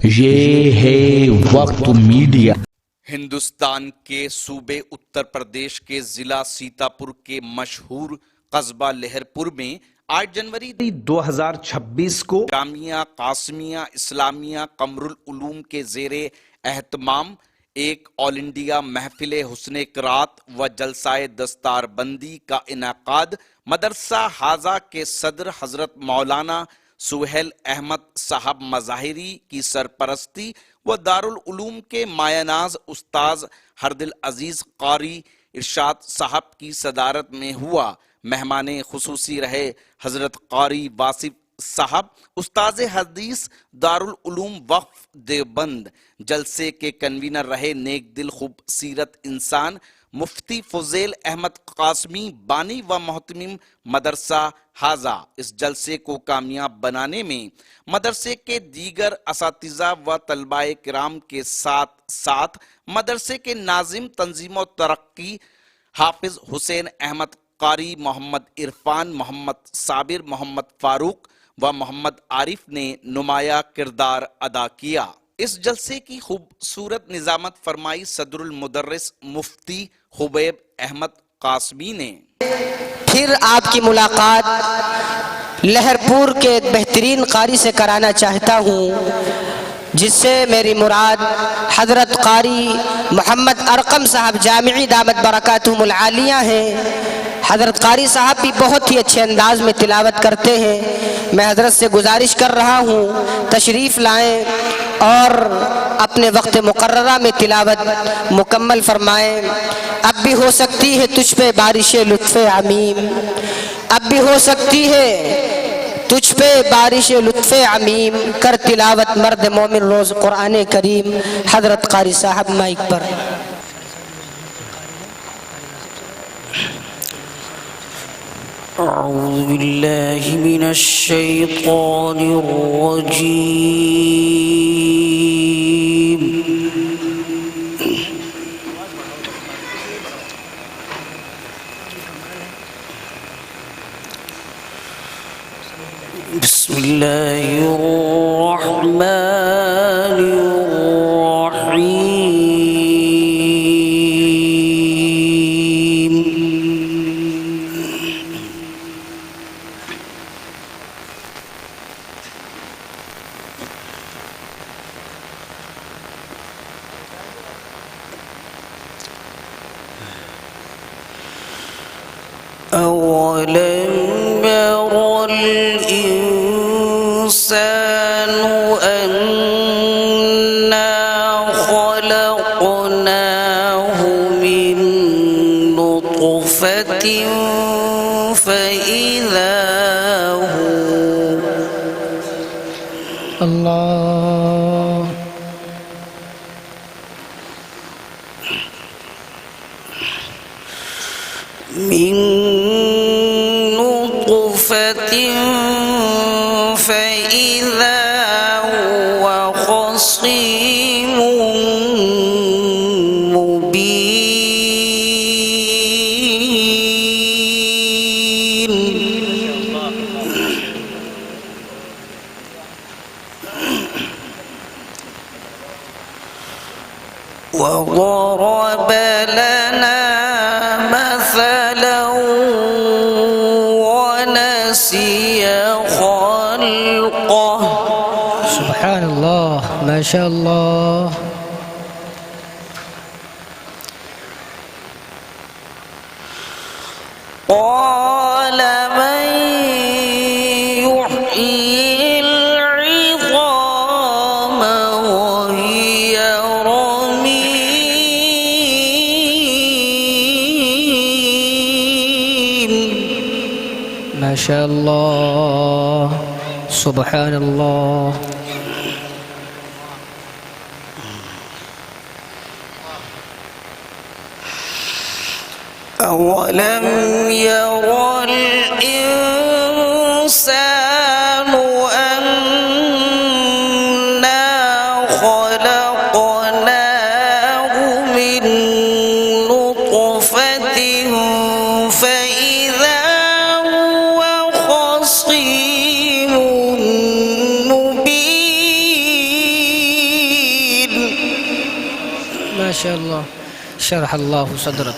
یہ ہے وقت میڈیا۔ ہندوستان کے صوبے اتر پردیش کے ضلع سیتاپور کے مشہور قصبہ لہر پور میں 8 جنوری 2026 کو جامعہ قاسمیہ اسلامیہ قمر العلوم کے زیر اہتمام ایک آل انڈیا محفل حسن قرات و جلسہ دستار بندی کا انعقاد مدرسہ حاضہ کے صدر حضرت مولانا سہیل احمد صاحب مظاہری کی سرپرستی و دارالعلوم کے مایہ ناز استاذ ہردل عزیز قاری ارشاد صاحب کی صدارت میں ہوا۔ مہمان خصوصی رہے حضرت قاری واصف صاحب استاذ حدیث دارالعلوم وقف دیوبند۔ جلسے کے کنوینر رہے نیک دل خوبصیرت انسان مفتی فضیل احمد قاسمی بانی و محتمم مدرسہ حاضہ۔ اس جلسے کو کامیاب بنانے میں مدرسے کے دیگر اساتذہ و طلباء کرام کے ساتھ ساتھ مدرسے کے ناظم تنظیم و ترقی حافظ حسین احمد قاری محمد عرفان محمد صابر محمد فاروق و محمد عارف نے نمایاں کردار ادا کیا۔ اس جلسے کی خوبصورت نظامت فرمائی صدر المدرس مفتی حبیب احمد قاسمی نے۔ پھر آپ کی ملاقات لہر پور کے ایک بہترین قاری سے کرانا چاہتا ہوں، جس سے میری مراد حضرت قاری محمد ارقم صاحب جامعی دامت برکاتہم العالیہ ہیں۔ حضرت قاری صاحب بھی بہت ہی اچھے انداز میں تلاوت کرتے ہیں۔ میں حضرت سے گزارش کر رہا ہوں تشریف لائیں اور اپنے وقت مقررہ میں تلاوت مکمل فرمائیں۔ اب بھی ہو سکتی ہے تجھ پہ بارش لطف عمیم، اب بھی ہو سکتی ہے تجھ پہ بارش لطف عمیم، کر تلاوت مرد مومن روز قرآن کریم۔ حضرت قاری صاحب مائک پر۔ اعوذ باللہ من الشیطان الرجیم۔ بسم اللہ الرحمن الرحیم۔ أولم ير الإنسان أنا خلقناه من نطفة فإذا هو اللہ من نطفة فإذا هو خصيم مبين۔ وضرب لنا مثلا ونسي خلقه۔ سبحان اللہ، ما شاء اللہ۔ قال من يحيي العظام وهي رميم۔ ما شاء اللہ، سبحان اللہ۔ أولم ير الإنسان أنا خلقناه من نطفة فإذا هو خصيم مبين۔ ما شاء الله شرح الله صدرك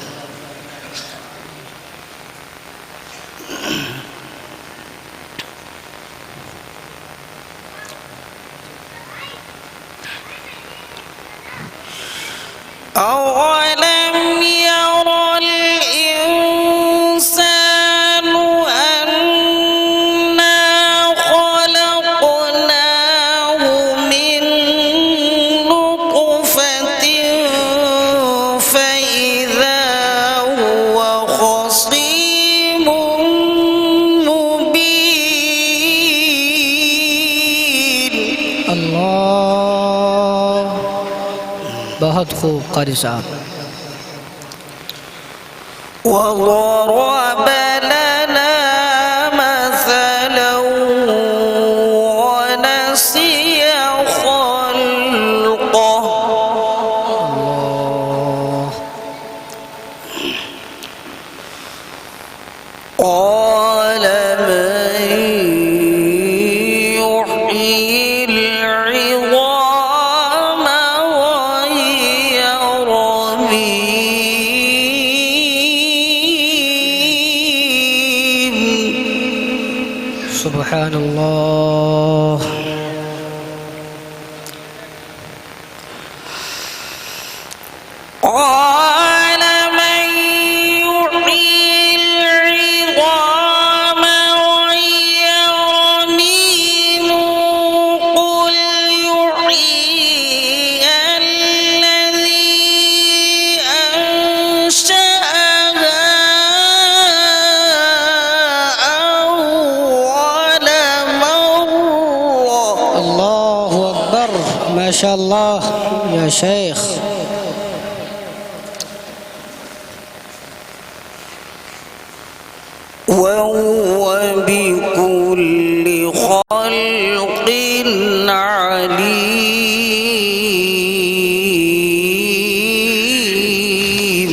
أولم ير الإنسان أنا خلقناه من نطفة فإذا هو خصيم مبين الله बहुत खूब कारी साहब وضرب لنا مثلا ونسي خلقه قال من يحيي العظام وهي رميم سبحان الله قال من يحيي العظام وهي رميم قل يحييها الذي أنشأها أول مرة الله أكبر ما شاء الله يا شيخ وهو بكل خلق عليم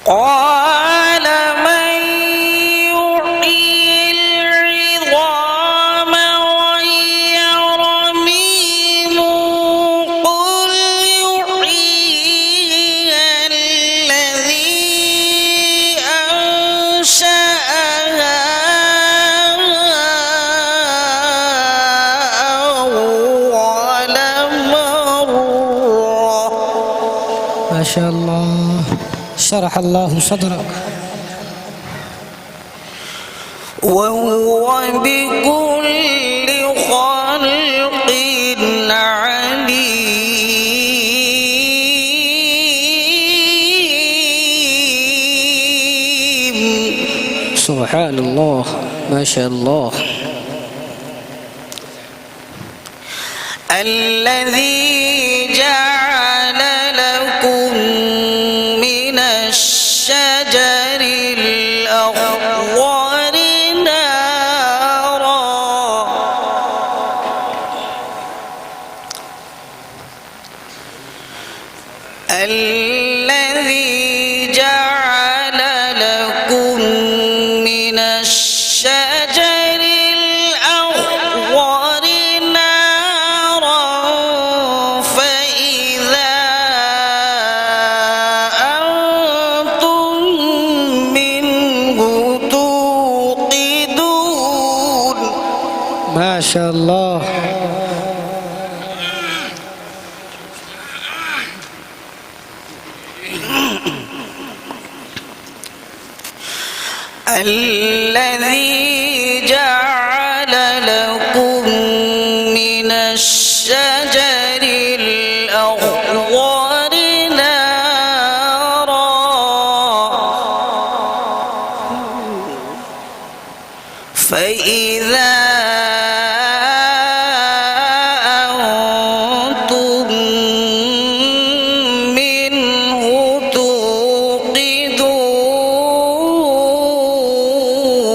قال من يحيي العظام وهي رميم قل يحييها الذي أنشأها أول مرة ما شاء الله شرح الله صدرك وهو بكل خلق عليم سبحان الله ما شاء الله الذي جعل لكم من الشجر الأخضر نارا الذي جعل لكم من الشجر الأخضر نارا فإذا أنتم منه توقدون ما شاء الله الذي جعل لكم من الشجر الأخضر نارا فإذا أنتم منه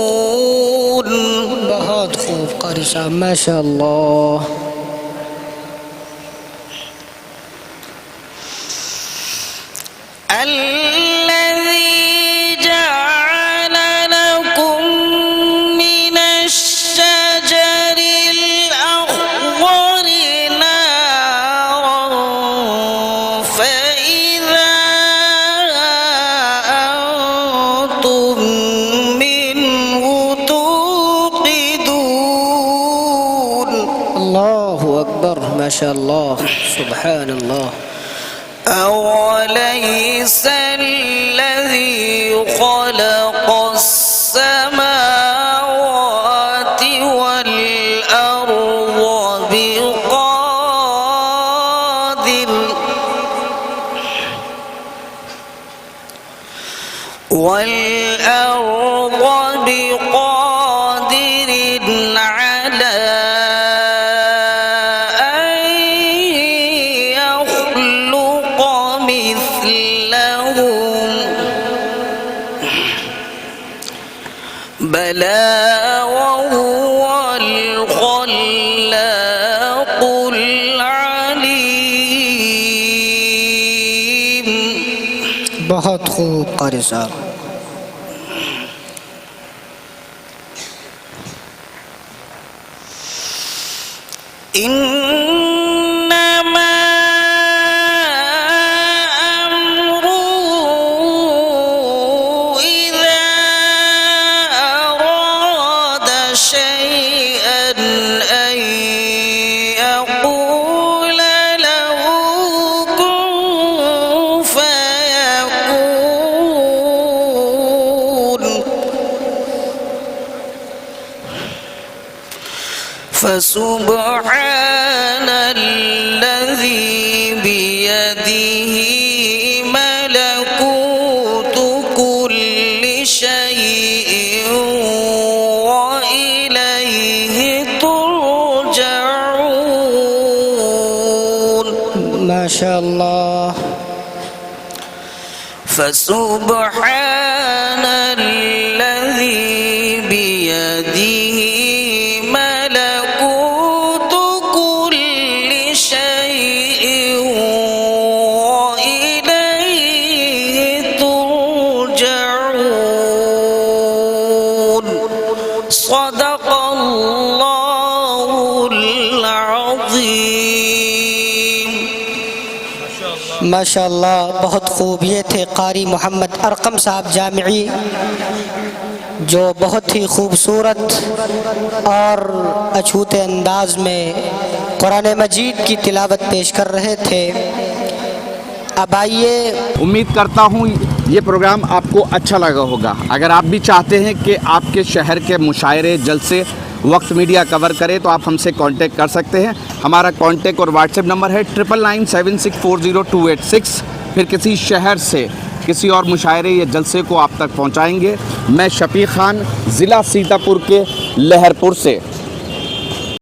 توقدون बहुत खूब कारी साहब ما شاء الله الذي جعل لكم من الشجر माशाअल्लाह सुब्हानल्लाह। أوليس الذي خلق السماوات والأرض بقادر على أن يخلق مثلهم بلى وهو الخلاق العليم। बहुत खूब कारी साहब। إنما أمره إذا أراد شيئا أن يقول له كن فيكون فسبحان الذي بيده ملكوت كل شيء وإليه ترجعون ما شاء الله। فسبحان الذي بيده ملكوت كل شيء وإليه ترجعون صدق الله العظيم। माशाअल्लाह बहुत खूब। ये थे कारी मोहम्मद अरकम साहब जामिई, जो बहुत ही खूबसूरत और अछूते अंदाज में कुरान मजीद की तिलावत पेश कर रहे थे। अब आइए, उम्मीद करता हूँ ये प्रोग्राम आपको अच्छा लगा होगा। अगर आप भी चाहते हैं कि आपके शहर के मुशायरे जलसे वक्त मीडिया कवर करे तो आप हमसे कांटेक्ट कर सकते हैं। हमारा कांटेक्ट और व्हाट्सएप नंबर है 9997640286। फिर किसी शहर से किसी और मुशायरे या जलसे को आप तक पहुंचाएंगे। मैं शफीक खान, ज़िला सीतापुर के लहरपुर से।